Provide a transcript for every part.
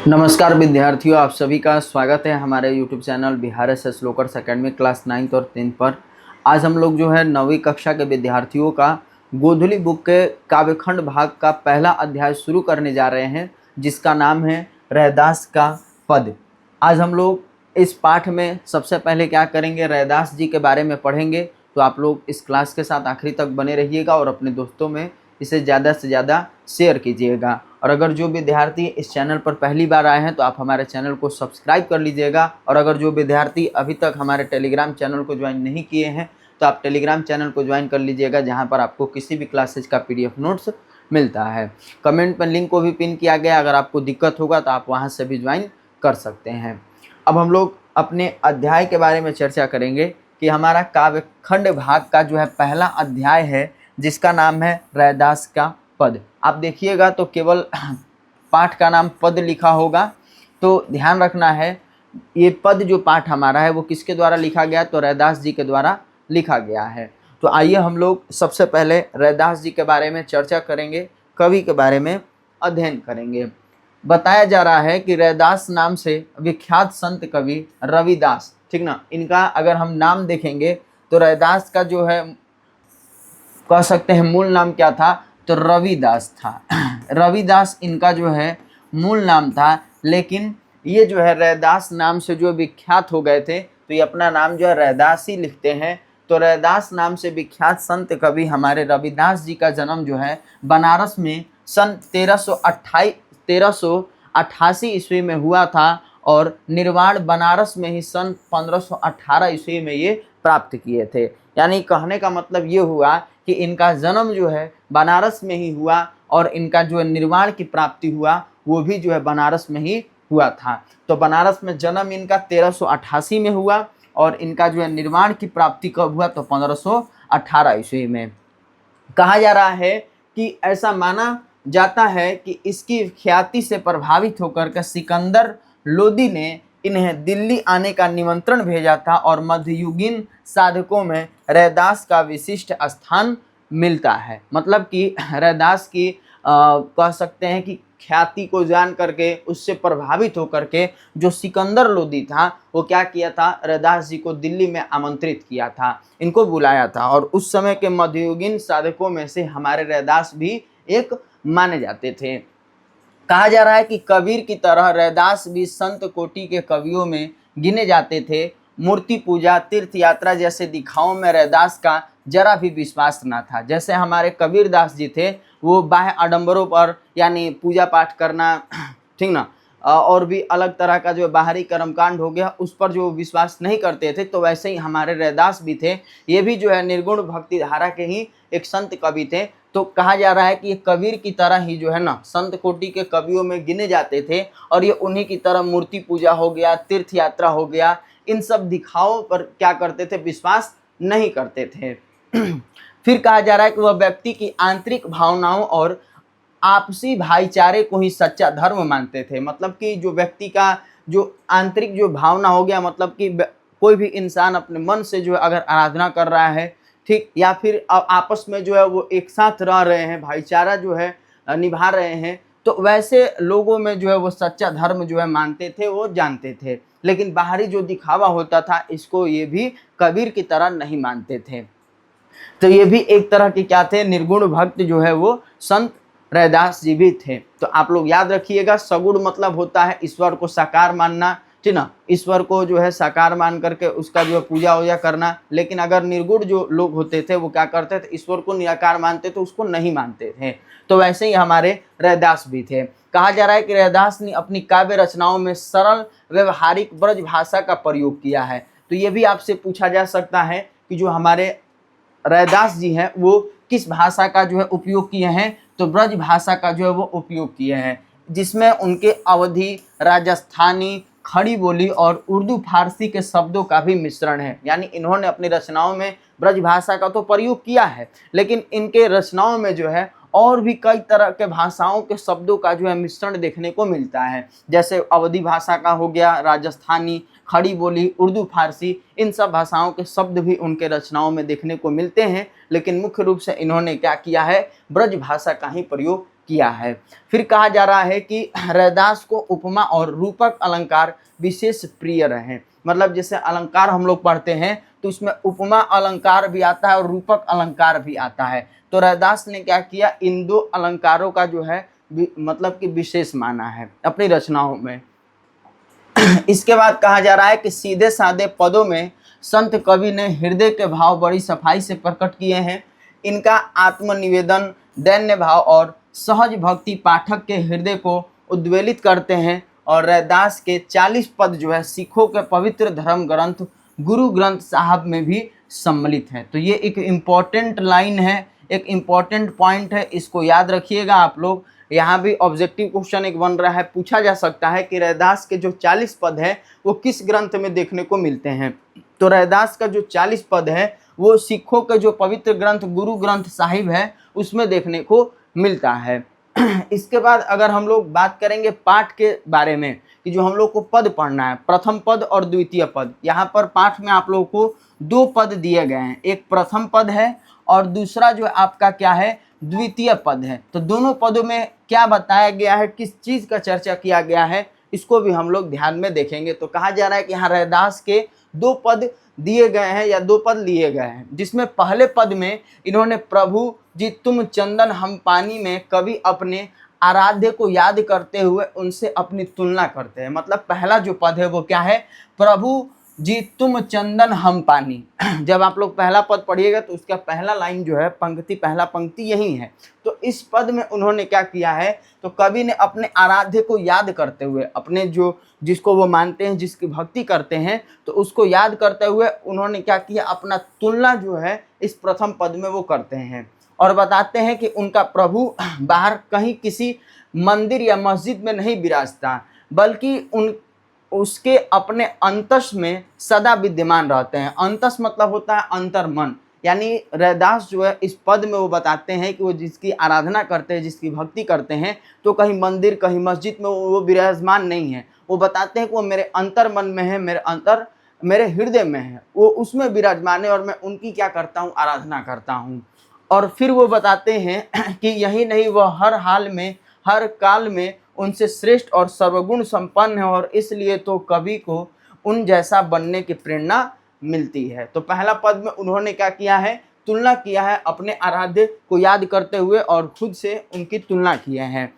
नमस्कार विद्यार्थियों, आप सभी का स्वागत है हमारे YouTube channel Bihar S S lockers academy class 9th और 10th पर। आज हम लोग जो है 9वीं कक्षा के विद्यार्थियों का गोधुली बुक के काव्यखंड भाग का पहला अध्याय शुरू करने जा रहे हैं, जिसका नाम है रैदास का पद। आज हम लोग इस पाठ में सबसे पहले क्या करेंगे, रैदास जी के बारे में पढ़ेंगे। तो आप लोग इस क्लास के साथ आखिरी तक बने रहिएगा और अपने दोस्तों में इसे ज़्यादा से ज़्यादा शेयर कीजिएगा। और अगर जो विद्यार्थी इस चैनल पर पहली बार आए हैं तो आप हमारे चैनल को सब्सक्राइब कर लीजिएगा। और अगर जो विद्यार्थी अभी तक हमारे टेलीग्राम चैनल को ज्वाइन नहीं किए हैं तो आप टेलीग्राम चैनल को ज्वाइन कर लीजिएगा, जहां पर आपको किसी भी क्लासेज का PDF नोट्स मिलता है। कमेंट में लिंक को भी पिन किया गया, अगर आपको दिक्कत होगा तो आप वहाँ से भी ज्वाइन कर सकते हैं। अब हम लोग अपने अध्याय के बारे में चर्चा करेंगे कि हमारा काव्यखंड भाग का जो है पहला अध्याय है, जिसका नाम है रैदास का पद। आप देखिएगा तो केवल पाठ का नाम पद लिखा होगा, तो ध्यान रखना है ये पद जो पाठ हमारा है वो किसके द्वारा लिखा गया, तो रैदास जी के द्वारा लिखा गया है। तो आइए हम लोग सबसे पहले रैदास जी के बारे में चर्चा करेंगे, कवि के बारे में अध्ययन करेंगे। बताया जा रहा है कि रैदास नाम से विख्यात संत कवि रविदास, ठीक ना, इनका अगर हम नाम देखेंगे तो रैदास का जो है कह सकते हैं मूल नाम क्या था, तो रविदास था। रविदास इनका जो है मूल नाम था, लेकिन ये जो है रैदास नाम से जो विख्यात हो गए थे, तो ये अपना नाम जो है रैदास ही लिखते हैं। तो रैदास नाम से विख्यात संत कवि हमारे रविदास जी का जन्म जो है बनारस में सन 1388 ईस्वी में हुआ था, और निर्वाण बनारस में ही सन 1518 ईस्वी में ये प्राप्त किए थे। यानी कहने का मतलब ये हुआ कि इनका जन्म जो है बनारस में ही हुआ, और इनका जो है निर्वाण की प्राप्ति हुआ वो भी जो है बनारस में ही हुआ था। तो बनारस में जन्म इनका 1388 में हुआ, और इनका जो है निर्वाण की प्राप्ति कब हुआ, तो 1518 ईस्वी में। कहा जा रहा है कि ऐसा माना जाता है कि इसकी ख्याति से प्रभावित होकर के सिकंदर लोदी ने इन्हें दिल्ली आने का निमंत्रण भेजा था, और मध्ययुगीन साधकों में रैदास का विशिष्ट स्थान मिलता है। मतलब कि रैदास की कह सकते हैं कि ख्याति को जान करके, उससे प्रभावित होकर के जो सिकंदर लोदी था वो क्या किया था, रैदास जी को दिल्ली में आमंत्रित किया था, इनको बुलाया था। और उस समय के मध्ययुगीन साधकों में से हमारे रैदास भी एक माने जाते थे। कहा जा रहा है कि कबीर की तरह रैदास भी संत कोटि के कवियों में गिने जाते थे। मूर्ति पूजा, तीर्थ यात्रा जैसे दिखाओं में रैदास का जरा भी विश्वास न था। जैसे हमारे कबीरदास जी थे, वो बाह्य आडंबरों पर यानी पूजा पाठ करना, ठीक ना, और भी अलग तरह का जो बाहरी कर्मकांड हो गया उस पर जो विश्वास नहीं करते थे, तो वैसे ही हमारे रैदास भी थे। ये भी जो है निर्गुण भक्ति धारा के ही एक संत कवि थे। तो कहा जा रहा है कि ये कबीर की तरह ही जो है ना संत कोटि के कवियों में गिने जाते थे, और ये उन्हीं की तरह मूर्ति पूजा हो गया, तीर्थ यात्रा हो गया, इन सब दिखाओं पर क्या करते थे, विश्वास नहीं करते थे। फिर कहा जा रहा है कि वह व्यक्ति की आंतरिक भावनाओं और आपसी भाईचारे को ही सच्चा धर्म मानते थे। मतलब कि जो व्यक्ति का जो आंतरिक जो भावना हो गया, मतलब कि कोई भी इंसान अपने मन से जो है अगर आराधना कर रहा है, ठीक, या फिर आपस में जो है वो एक साथ रह रहे हैं, भाईचारा जो है निभा रहे हैं, तो वैसे लोगों में जो है वो सच्चा धर्म जो है मानते थे, वो जानते थे। लेकिन बाहरी जो दिखावा होता था, इसको ये भी कबीर की तरह नहीं मानते थे। तो ये भी एक तरह के क्या थे, निर्गुण भक्त जो है वो संत रैदास जी भी थे। तो आप लोग याद रखिएगा, सगुण मतलब होता है ईश्वर को साकार मानना, ठीक ना, ईश्वर को जो है साकार मान करके उसका जो है पूजा वूजा करना। लेकिन अगर निर्गुण जो लोग होते थे वो क्या करते थे, ईश्वर को निराकार मानते थे, उसको नहीं मानते थे। तो वैसे ही हमारे रैदास भी थे। कहा जा रहा है कि रैदास ने अपनी काव्य रचनाओं में सरल व्यवहारिक ब्रज भाषा का प्रयोग किया है। तो ये भी आपसे पूछा जा सकता है कि जो हमारे रैदास जी हैं वो किस भाषा का जो है उपयोग किए हैं, तो ब्रज भाषा का जो है वो उपयोग किए हैं, जिसमें उनके अवधी, राजस्थानी, खड़ी बोली और उर्दू फारसी के शब्दों का भी मिश्रण है। यानी इन्होंने अपनी रचनाओं में ब्रज भाषा का तो प्रयोग किया है, लेकिन इनके रचनाओं में जो है और भी कई तरह के भाषाओं के शब्दों का जो है मिश्रण देखने को मिलता है। जैसे अवधी भाषा का हो गया, राजस्थानी, खड़ी बोली, उर्दू फारसी, इन सब भाषाओं के शब्द भी उनके रचनाओं में देखने को मिलते हैं। लेकिन मुख्य रूप से इन्होंने क्या किया है, ब्रज भाषा का ही प्रयोग किया है। फिर कहा जा रहा है कि रैदास को उपमा और रूपक अलंकार विशेष प्रिय रहे। मतलब जैसे अलंकार हम लोग पढ़ते हैं तो उसमें उपमा अलंकार भी आता है और रूपक अलंकार भी आता है। तो रैदास ने क्या किया, इन दो अलंकारों का जो है मतलब कि विशेष माना है अपनी रचनाओं में। इसके बाद कहा जा रहा है कि सीधे साधे पदों में संत कवि ने हृदय के भाव बड़ी सफाई से प्रकट किए हैं। इनका आत्मनिवेदन, दैन्य भाव और सहज भक्ति पाठक के हृदय को उद्वेलित करते हैं। और रैदास के 40 पद जो है सिखों के पवित्र धर्म ग्रंथ गुरु ग्रंथ साहब में भी सम्मिलित है। तो ये एक इम्पॉर्टेंट लाइन है, एक इम्पॉर्टेंट पॉइंट है, इसको याद रखिएगा आप लोग। यहाँ भी ऑब्जेक्टिव क्वेश्चन एक बन रहा है, पूछा जा सकता है कि रैदास के जो 40 पद है वो किस ग्रंथ में देखने को मिलते हैं। तो रैदास का जो 40 पद है वो सिखों के जो पवित्र ग्रंथ गुरु ग्रंथ साहिब है उसमें देखने को मिलता है। इसके बाद अगर हम लोग बात करेंगे पाठ के बारे में कि जो हम लोग को पद पढ़ना है, प्रथम पद और द्वितीय पद, यहाँ पर पाठ में आप लोगों को 2 पद दिए गए हैं, एक प्रथम पद है और दूसरा जो आपका क्या है, द्वितीय पद है। तो दोनों पदों में क्या बताया गया है, किस चीज़ का चर्चा किया गया है, इसको भी हम लोग ध्यान में देखेंगे। तो कहा जा रहा है कि यहाँ रैदास के 2 पद दिए गए हैं या 2 पद लिए गए हैं, जिसमें पहले पद में इन्होंने प्रभु जी तुम चंदन हम पानी में कवि अपने आराध्य को याद करते हुए उनसे अपनी तुलना करते हैं। मतलब पहला जो पद है वो क्या है, प्रभु जी तुम चंदन हम पानी। जब आप लोग पहला पद पढ़िएगा तो उसका पहला लाइन जो है, पंक्ति, पहला पंक्ति यही है। तो इस पद में उन्होंने क्या किया है, तो कवि ने अपने आराध्य को याद करते हुए, अपने जो जिसको वो मानते हैं, जिसकी भक्ति करते हैं, तो उसको याद करते हुए उन्होंने क्या किया, अपना तुलना जो है इस प्रथम पद में वो करते हैं और बताते हैं कि उनका प्रभु बाहर कहीं किसी मंदिर या मस्जिद में नहीं विराजता, बल्कि उसके अपने अंतस में सदा विद्यमान रहते हैं। अंतस मतलब होता है अंतर मन। यानी रैदास जो है इस पद में वो बताते हैं कि वो जिसकी आराधना करते हैं, जिसकी भक्ति करते हैं, तो कहीं मंदिर, कहीं मस्जिद में वो विराजमान नहीं है। वो बताते हैं कि वो मेरे अंतर मन में है, मेरे हृदय में है, वो उसमें विराजमान है और मैं उनकी क्या करता हूँ, आराधना करता हूँ। और फिर वो बताते हैं कि यही नहीं, वह हर हाल में, हर काल में उनसे श्रेष्ठ और सर्वगुण संपन्न है और इसलिए तो कवि को उन जैसा बनने की प्रेरणा मिलती है। तो पहला पद में उन्होंने क्या किया है, तुलना किया है, अपने आराध्य को याद करते हुए और खुद से उनकी तुलना किए हैं।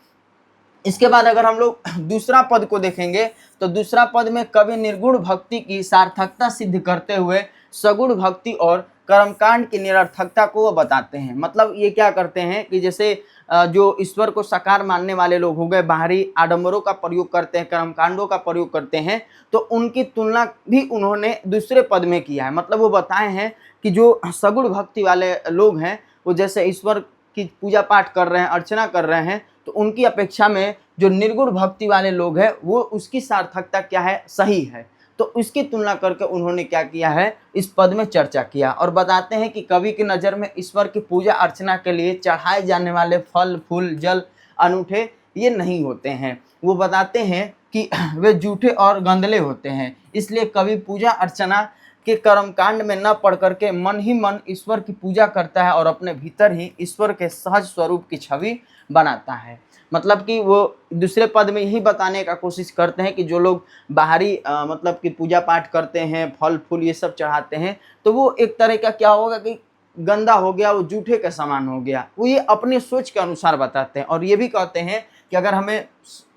इसके बाद अगर हम लोग दूसरा पद को देखेंगे तो दूसरा पद में कवि निर्गुण भक्ति की सार्थकता सिद्ध करते हुए सगुण भक्ति और कर्मकांड की निरर्थकता को वो बताते हैं। मतलब ये क्या करते हैं कि जैसे जो ईश्वर को साकार मानने वाले लोग हो गए, बाहरी आडंबरों का प्रयोग करते हैं, कर्मकांडों का प्रयोग करते हैं, तो उनकी तुलना भी उन्होंने दूसरे पद में किया है। मतलब वो बताए हैं कि जो सगुण भक्ति वाले लोग हैं, वो जैसे ईश्वर की पूजा पाठ कर रहे हैं, अर्चना कर रहे हैं, तो उनकी अपेक्षा में जो निर्गुण भक्ति वाले लोग हैं वो उसकी सार्थकता क्या है, सही है। तो उसकी तुलना करके उन्होंने क्या किया है, इस पद में चर्चा किया और बताते हैं कि कवि की नज़र में ईश्वर की पूजा अर्चना के लिए चढ़ाए जाने वाले फल, फूल, जल अनूठे ये नहीं होते हैं। वो बताते हैं कि वे जूठे और गंदले होते हैं। इसलिए कवि पूजा अर्चना के कर्मकांड में न पढ़ करके मन ही मन ईश्वर की पूजा करता है और अपने भीतर ही ईश्वर के सहज स्वरूप की छवि बनाता है। मतलब कि वो दूसरे पद में यही बताने का कोशिश करते हैं कि जो लोग बाहरी मतलब कि पूजा पाठ करते हैं, फल फूल ये सब चढ़ाते हैं, तो वो एक तरह का क्या होगा कि गंदा हो गया, वो जूठे का समान हो गया। वो ये अपने सोच के अनुसार बताते हैं और ये भी कहते हैं कि अगर हमें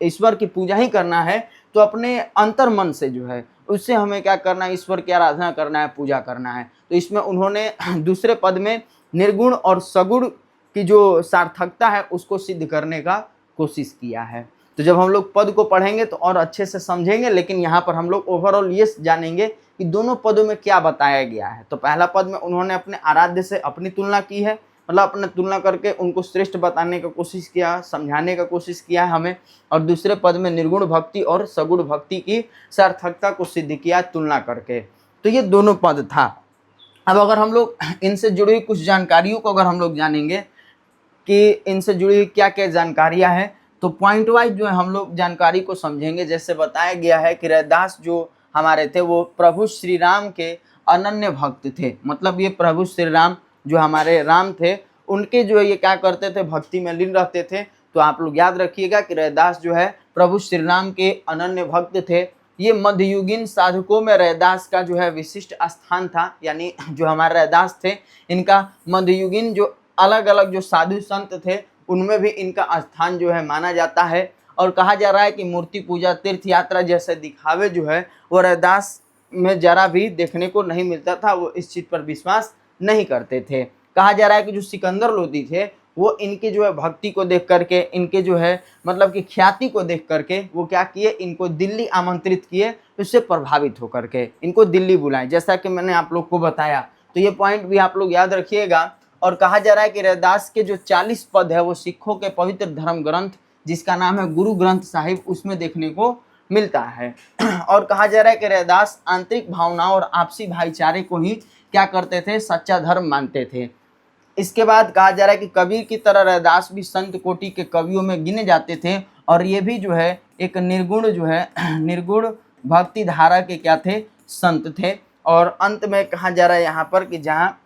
ईश्वर की पूजा ही करना है तो अपने अंतर मन से जो है उससे हमें क्या करना है, ईश्वर की आराधना करना है, पूजा करना है। तो इसमें उन्होंने दूसरे पद में निर्गुण और सगुण की जो सार्थकता है उसको सिद्ध करने का कोशिश किया है। तो जब हम लोग पद को पढ़ेंगे तो और अच्छे से समझेंगे, लेकिन यहाँ पर हम लोग ओवरऑल ये जानेंगे कि दोनों पदों में क्या बताया गया है। तो पहला पद में उन्होंने अपने आराध्य से अपनी तुलना की है, मतलब अपने तुलना करके उनको श्रेष्ठ बताने का कोशिश किया, समझाने का कोशिश किया है हमें। और दूसरे पद में निर्गुण भक्ति और सगुण भक्ति की सार्थकता को सिद्ध किया तुलना करके। तो ये दोनों पद था। अब अगर हम लोग इनसे जुड़ी हुई कुछ जानकारियों को अगर हम लोग जानेंगे कि इनसे जुड़ी हुई क्या क्या जानकारियां हैं, तो पॉइंट वाइज जो है हम लोग जानकारी को समझेंगे। जैसे बताया गया है कि रैदास जो हमारे थे वो प्रभु श्री राम के अनन्य भक्त थे। मतलब ये प्रभु श्री राम जो हमारे राम थे, उनके जो है ये क्या करते थे, भक्ति में लीन रहते थे। तो आप लोग याद रखिएगा कि रैदास जो है प्रभु श्री राम के अनन्य भक्त थे। ये मध्ययुगीन साधकों में रैदास का जो है विशिष्ट स्थान था, यानी जो हमारे रैदास थे इनका मध्ययुगीन जो अलग अलग जो साधु संत थे उनमें भी इनका स्थान जो है माना जाता है। और कहा जा रहा है कि मूर्ति पूजा, तीर्थ यात्रा जैसे दिखावे जो है वो रैदास में जरा भी देखने को नहीं मिलता था। वो इस चीज़ पर विश्वास नहीं करते थे। कहा जा रहा है कि जो सिकंदर लोदी थे वो इनके जो है भक्ति को देख करके, इनके जो है मतलब कि ख्याति को देख करके वो क्या किए, इनको दिल्ली आमंत्रित किए। इससे प्रभावित होकर के इनको दिल्ली बुलाएं, जैसा कि मैंने आप लोग को बताया। तो ये पॉइंट भी आप लोग याद रखिएगा। और कहा जा रहा है कि रैदास के जो 40 पद है वो सिखों के पवित्र धर्म ग्रंथ जिसका नाम है गुरु ग्रंथ साहिब उसमें देखने को मिलता है। और कहा जा रहा है कि रैदास आंतरिक भावनाओं और आपसी भाईचारे को ही क्या करते थे, सच्चा धर्म मानते थे। इसके बाद कहा जा रहा है कि कबीर की तरह रैदास भी संत कोटि के कवियों में गिने जाते थे और ये भी जो है एक निर्गुण जो है निर्गुण भक्ति धारा के क्या थे, संत थे। और अंत में कहा जा रहा है यहाँ पर कि जहाँ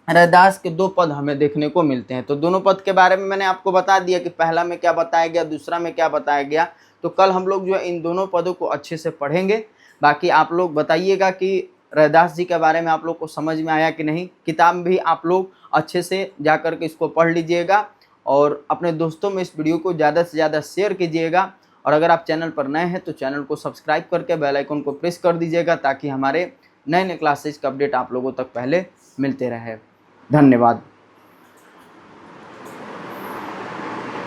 रैदास के 2 पद हमें देखने को मिलते हैं। तो दोनों पद के बारे में मैंने आपको बता दिया कि पहला में क्या बताया गया, दूसरा में क्या बताया गया। तो कल हम लोग जो है इन दोनों पदों को अच्छे से पढ़ेंगे। बाकी आप लोग बताइएगा कि रैदास जी के बारे में आप लोग को समझ में आया कि नहीं। किताब भी आप लोग अच्छे से जा कर के इसको पढ़ लीजिएगा और अपने दोस्तों में इस वीडियो को ज़्यादा से ज़्यादा शेयर कीजिएगा। और अगर आप चैनल पर नए हैं तो चैनल को सब्सक्राइब करके बेल आइकन को प्रेस कर दीजिएगा ताकि हमारे नए नए क्लासेस का अपडेट आप लोगों तक पहले मिलते रहे। धन्यवाद।